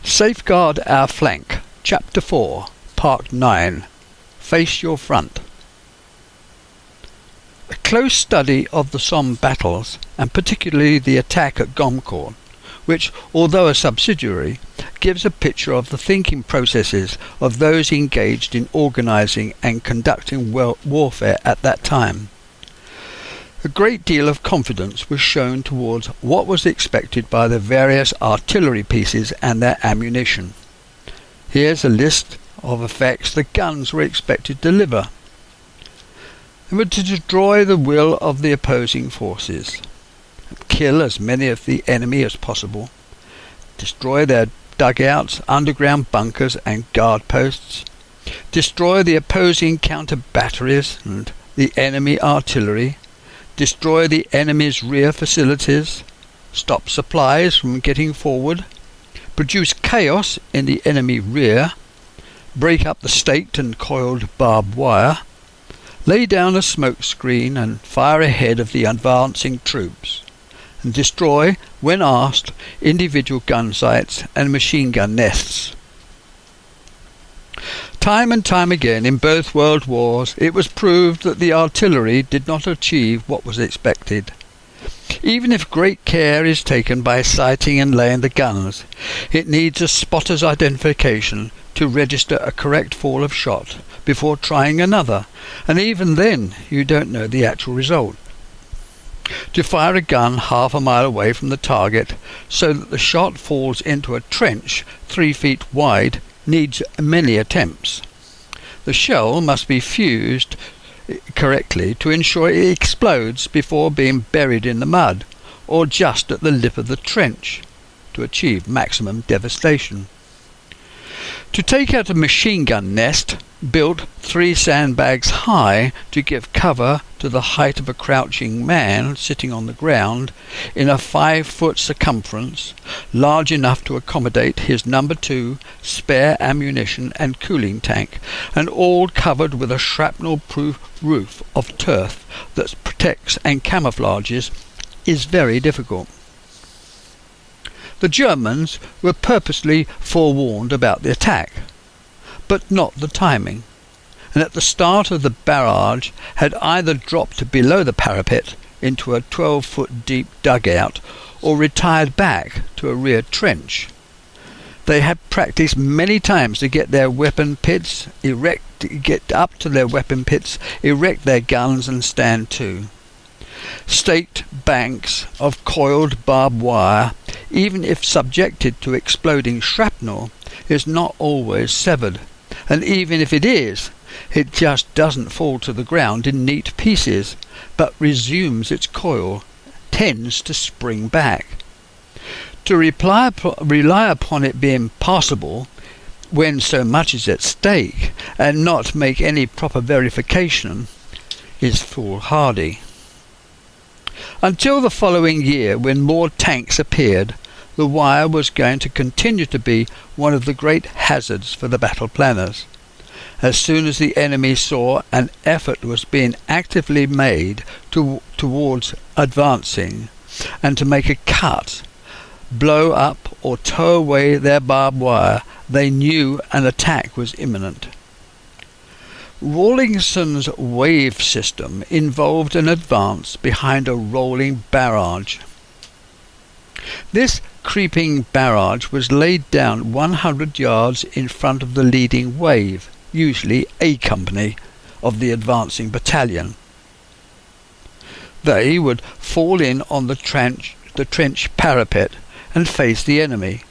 Safeguard Our Flank, Chapter 4, Part 9. Face Your Front. A close study of the Somme battles, and particularly the attack at Gommecourt, which, although a subsidiary, gives a picture of the thinking processes of those engaged in organising and conducting warfare at that time. A great deal of confidence was shown towards what was expected by the various artillery pieces and their ammunition. Here's a list of effects the guns were expected to deliver. They were to destroy the will of the opposing forces, kill as many of the enemy as possible, destroy their dugouts, underground bunkers and guard posts, destroy the opposing counter batteries and the enemy artillery, destroy the enemy's rear facilities, stop supplies from getting forward, produce chaos in the enemy rear, break up the staked and coiled barbed wire, lay down a smoke screen and fire ahead of the advancing troops, and destroy, when asked, individual gun sites and machine gun nests. Time and time again in both world wars it was proved that the artillery did not achieve what was expected. Even if great care is taken by sighting and laying the guns, it needs a spotter's identification to register a correct fall of shot before trying another, and even then you don't know the actual result. To fire a gun half a mile away from the target so that the shot falls into a trench 3 feet wide needs many attempts. The shell must be fused correctly to ensure it explodes before being buried in the mud or just at the lip of the trench to achieve maximum devastation. To take out a machine gun nest built 3 sandbags high to give cover to the height of a crouching man sitting on the ground in a 5-foot circumference, large enough to accommodate his number 2 spare ammunition and cooling tank, and all covered with a shrapnel-proof roof of turf that protects and camouflages, is very difficult. The Germans were purposely forewarned about the attack, but not the timing, and at the start of the barrage had either dropped below the parapet into a 12-foot deep dugout or retired back to a rear trench. They had practiced many times to get up to their weapon pits, erect their guns and stand to. Staked banks of coiled barbed wire, even if subjected to exploding shrapnel, is not always severed, and even if it is, it just doesn't fall to the ground in neat pieces, but resumes its coil, tends to spring back. To rely upon it being passable when so much is at stake, and not make any proper verification, is foolhardy. Until the following year, when more tanks appeared, the wire was going to continue to be one of the great hazards for the battle planners. As soon as the enemy saw an effort was being actively made towards advancing, and to make a cut, blow up or tow away their barbed wire, they knew an attack was imminent. Rawlinson's wave system involved an advance behind a rolling barrage. This creeping barrage was laid down 100 yards in front of the leading wave, usually A Company, of the advancing battalion. They would fall in on the trench parapet and face the enemy.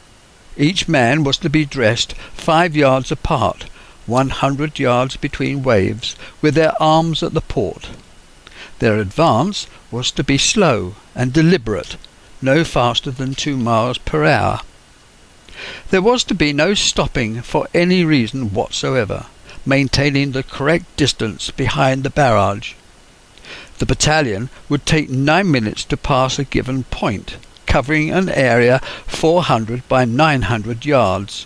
Each man was to be dressed 5 yards apart, 100 yards between waves, with their arms at the port. Their advance was to be slow and deliberate, no faster than 2 miles per hour. There was to be no stopping for any reason whatsoever, maintaining the correct distance behind the barrage. The battalion would take 9 minutes to pass a given point, covering an area 400 by 900 yards.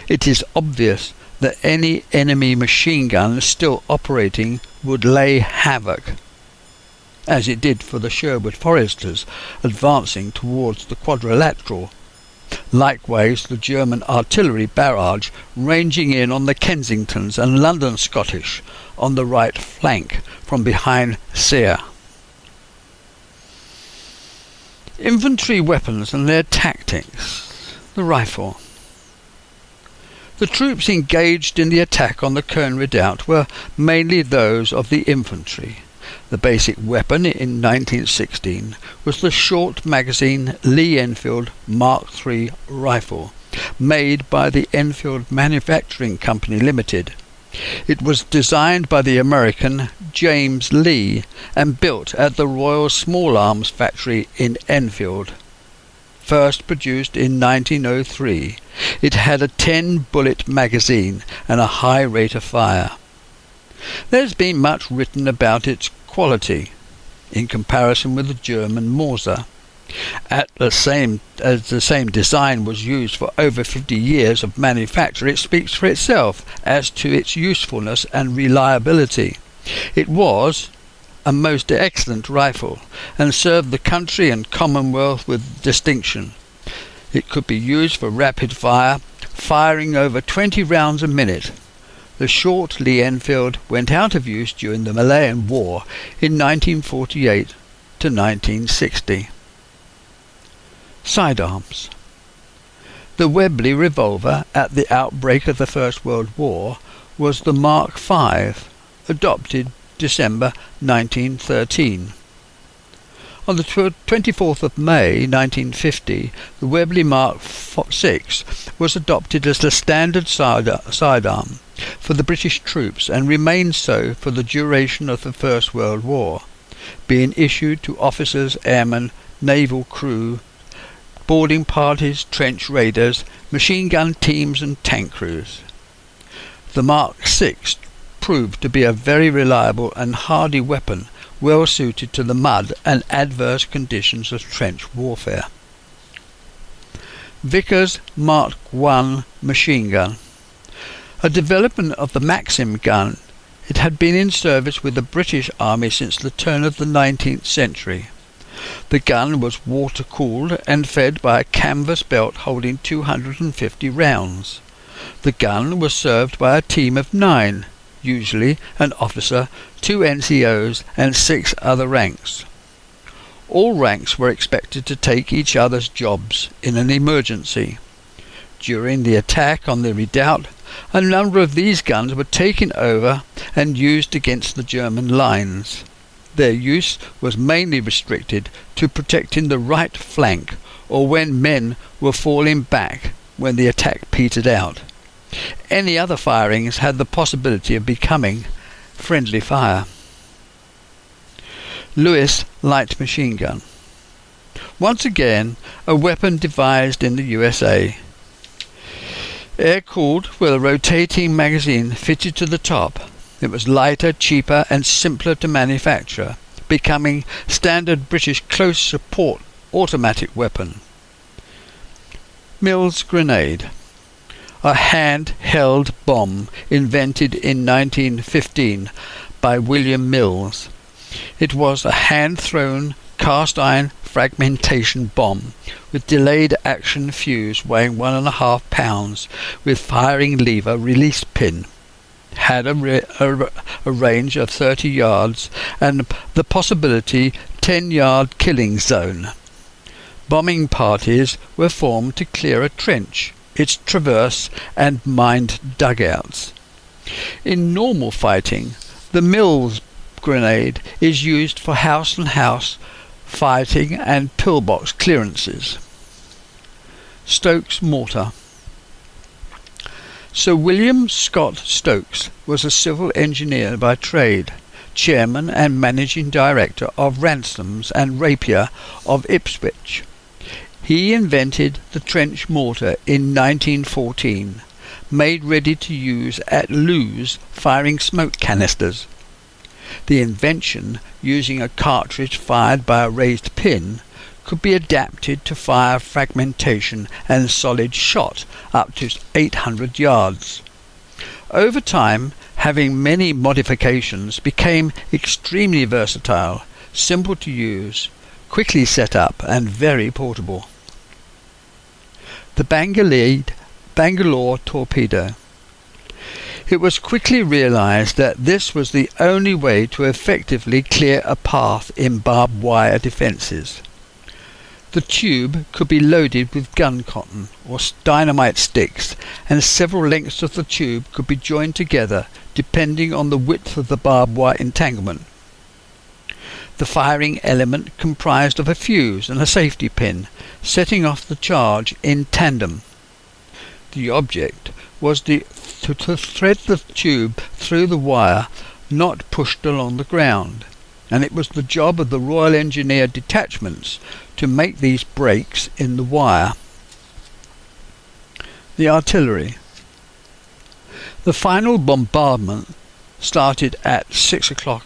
It is obvious that any enemy machine gun still operating would lay havoc, as it did for the Sherwood Foresters advancing towards the quadrilateral Likewise, the German artillery barrage ranging in on the Kensingtons and London Scottish on the right flank from behind Sere. Infantry weapons and their tactics. The rifle. The troops engaged in the attack on the Colne Redoubt were mainly those of the infantry. The basic weapon in 1916 was the short-magazine Lee-Enfield Mark III rifle, made by the Enfield Manufacturing Company Limited. It was designed by the American James Lee and built at the Royal Small Arms Factory in Enfield. First produced in 1903, it had a 10-bullet magazine and a high rate of fire. There's been much written about its quality in comparison with the German Mauser. The same design was used for over 50 years of manufacture, it speaks for itself as to its usefulness and reliability. It was a most excellent rifle and served the country and Commonwealth with distinction. It could be used for rapid fire, firing over 20 rounds a minute. The short Lee-Enfield went out of use during the Malayan War in 1948 to 1960. Sidearms. The Webley revolver at the outbreak of the First World War was the Mark V, adopted December 1913. On the 24th of May 1950, the Webley Mark VI was adopted as the standard sidearm for the British troops and remained so for the duration of the First World War, being issued to officers, airmen, naval crew, boarding parties, trench raiders, machine gun teams and tank crews. The Mark VI proved to be a very reliable and hardy weapon, well suited to the mud and adverse conditions of trench warfare. Vickers Mark I machine gun. A development of the Maxim gun, it had been in service with the British Army since the turn of the 19th century. The gun was water-cooled and fed by a canvas belt holding 250 rounds. The gun was served by a team of 9, usually an officer, 2 NCOs and 6 other ranks. All ranks were expected to take each other's jobs in an emergency. During the attack on the redoubt, a number of these guns were taken over and used against the German lines. Their use was mainly restricted to protecting the right flank or when men were falling back when the attack petered out. Any other firings had the possibility of becoming friendly fire. Lewis light machine gun. Once again, a weapon devised in the USA. Air-cooled with a rotating magazine fitted to the top. It was lighter, cheaper and simpler to manufacture, becoming standard British close support automatic weapon. Mills grenade. A hand-held bomb invented in 1915 by William Mills. It was a hand-thrown cast-iron fragmentation bomb with delayed action fuse weighing 1.5 pounds with firing lever release pin. Had a range of 30 yards and the possibility 10-yard killing zone. Bombing parties were formed to clear a trench, its traverse and mined dugouts. In normal fighting, the Mills grenade is used for house-and-house fighting and pillbox clearances. Stokes mortar. Sir William Scott Stokes was a civil engineer by trade, chairman and managing director of Ransoms and Rapier of Ipswich. He invented the trench mortar in 1914, made ready to use at Lucheux firing smoke canisters. The invention, using a cartridge fired by a raised pin, could be adapted to fire fragmentation and solid shot up to 800 yards. Over time, having many modifications, became extremely versatile, simple to use, quickly set up and very portable. the Bangalore torpedo. It was quickly realised that this was the only way to effectively clear a path in barbed wire defences. The tube could be loaded with gun cotton or dynamite sticks, and several lengths of the tube could be joined together depending on the width of the barbed wire entanglement. The firing element comprised of a fuse and a safety pin, setting off the charge in tandem. The object was to thread the tube through the wire, not pushed along the ground, and it was the job of the Royal Engineer detachments to make these breaks in the wire. The artillery. The final bombardment started at 6 o'clock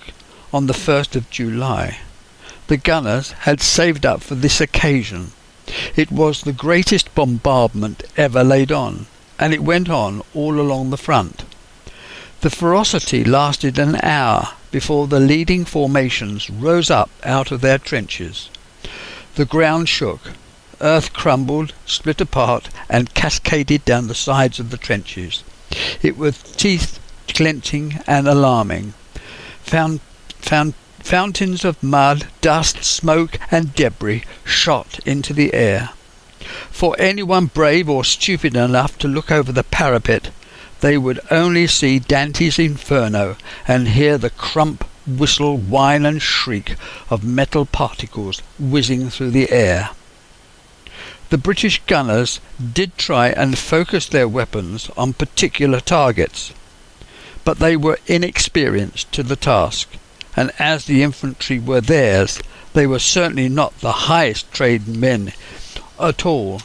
on the 1st of July. The gunners had saved up for this occasion. It was the greatest bombardment ever laid on, and it went on all along the front. The ferocity lasted an hour before the leading formations rose up out of their trenches. The ground shook, earth crumbled, split apart, and cascaded down the sides of the trenches. It was teeth-clenching and alarming. Fountains of mud, dust, smoke, and debris shot into the air. For anyone brave or stupid enough to look over the parapet, they would only see Dante's Inferno and hear the crump, whistle, whine and shriek of metal particles whizzing through the air. The British gunners did try and focus their weapons on particular targets, but they were inexperienced to the task, and as the infantry were theirs, they were certainly not the highest trained men at all,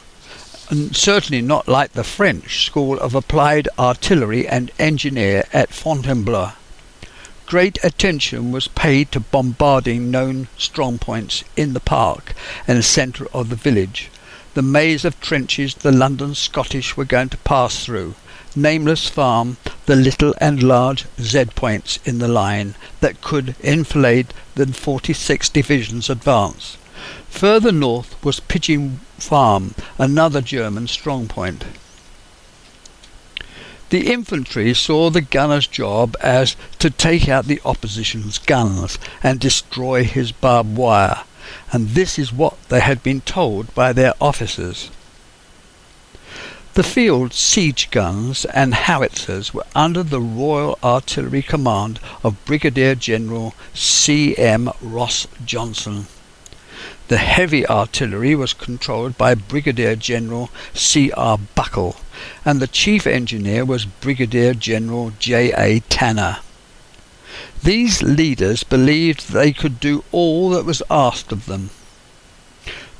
and certainly not like the French school of applied artillery and engineer at Fontainebleau. Great attention was paid to bombarding known strong points in the park and centre of the village, the maze of trenches the London Scottish were going to pass through, Nameless Farm, the little and large Z-points in the line that could enfilade the 46 Division's advance. Further north was Pigeon Farm, another German strong point. The infantry saw the gunner's job as to take out the opposition's guns and destroy his barbed wire, and this is what they had been told by their officers. The field siege guns and howitzers were under the Royal Artillery Command of Brigadier General C.M. Ross Johnson. The heavy artillery was controlled by Brigadier General C.R. Buckle, and the chief engineer was Brigadier General J.A. Tanner. These leaders believed they could do all that was asked of them.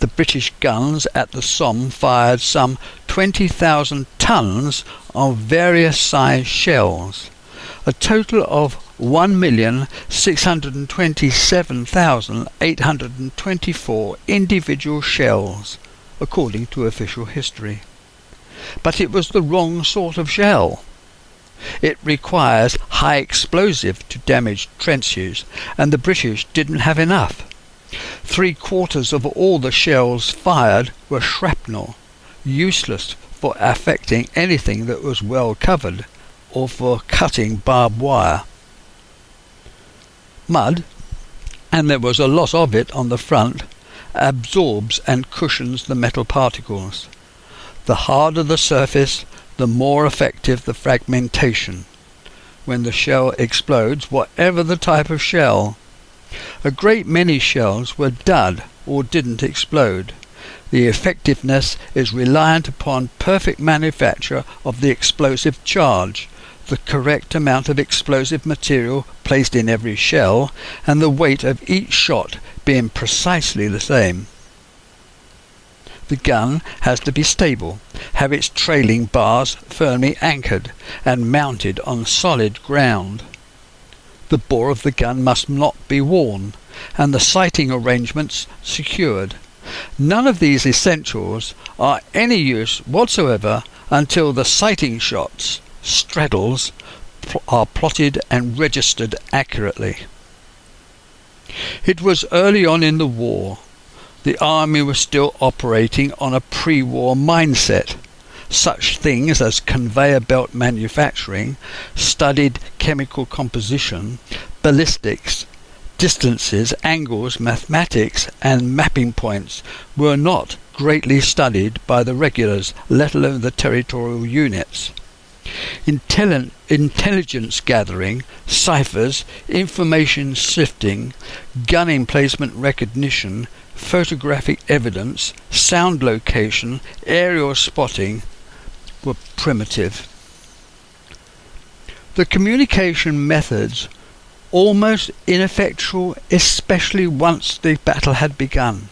The British guns at the Somme fired some 20,000 tons of various size shells, a total of 1,627,824 individual shells, according to official history. But it was the wrong sort of shell. It requires high explosive to damage trenches, and the British didn't have enough. 3/4 of all the shells fired were shrapnel, useless for affecting anything that was well covered, or for cutting barbed wire. Mud, and there was a lot of it on the front, absorbs and cushions the metal particles. The harder the surface, the more effective the fragmentation. When the shell explodes, whatever the type of shell, a great many shells were dud or didn't explode. The effectiveness is reliant upon perfect manufacture of the explosive charge, the correct amount of explosive material placed in every shell, and the weight of each shot being precisely the same. The gun has to be stable, have its trailing bars firmly anchored and mounted on solid ground. The bore of the gun must not be worn, and the sighting arrangements secured. None of these essentials are any use whatsoever until the sighting shots, straddles, are plotted and registered accurately. It was early on in the war. The army was still operating on a pre-war mindset. Such things as conveyor belt manufacturing, studied chemical composition, ballistics, distances, angles, mathematics, and mapping points were not greatly studied by the regulars, let alone the territorial units. Intelligence gathering, ciphers, information sifting, gun emplacement recognition, photographic evidence, sound location, aerial spotting were primitive. The communication methods almost ineffectual, especially once the battle had begun.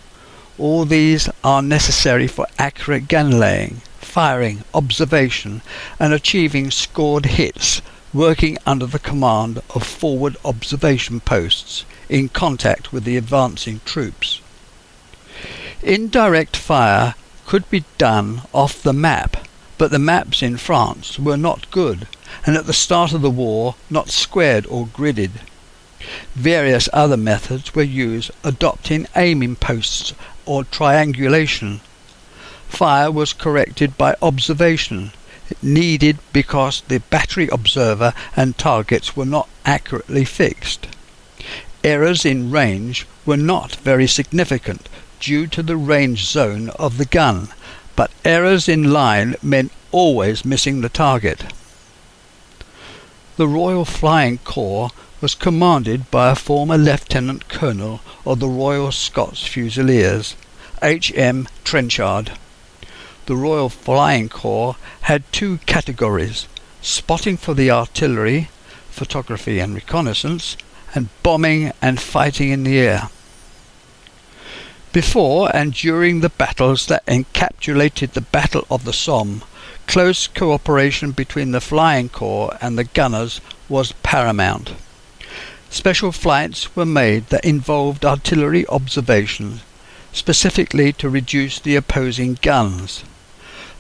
All these are necessary for accurate gun laying, firing, observation, and achieving scored hits, working under the command of forward observation posts in contact with the advancing troops. Indirect fire could be done off the map, but the maps in France were not good, and at the start of the war not squared or gridded. Various other methods were used, adopting aiming posts or triangulation. Fire was corrected by observation, needed because the battery observer and targets were not accurately fixed. Errors in range were not very significant due to the range zone of the gun, but errors in line meant always missing the target. The Royal Flying Corps was commanded by a former Lieutenant Colonel of the Royal Scots Fusiliers, H.M. Trenchard. The Royal Flying Corps had two categories: spotting for the artillery, photography and reconnaissance, and bombing and fighting in the air. Before and during the battles that encapsulated the Battle of the Somme, close cooperation between the Flying Corps and the gunners was paramount. Special flights were made that involved artillery observations, specifically to reduce the opposing guns.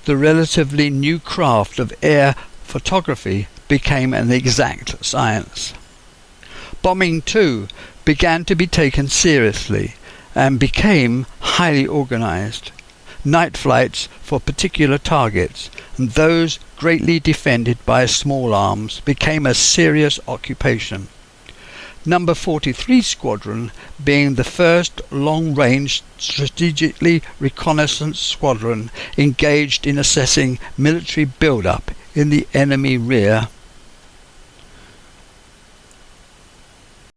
The relatively new craft of air photography became an exact science. Bombing, too, began to be taken seriously and became highly organized. Night flights for particular targets, and those greatly defended by small arms, became a serious occupation. Number 43 Squadron, being the first long-range strategically reconnaissance squadron engaged in assessing military build-up in the enemy rear.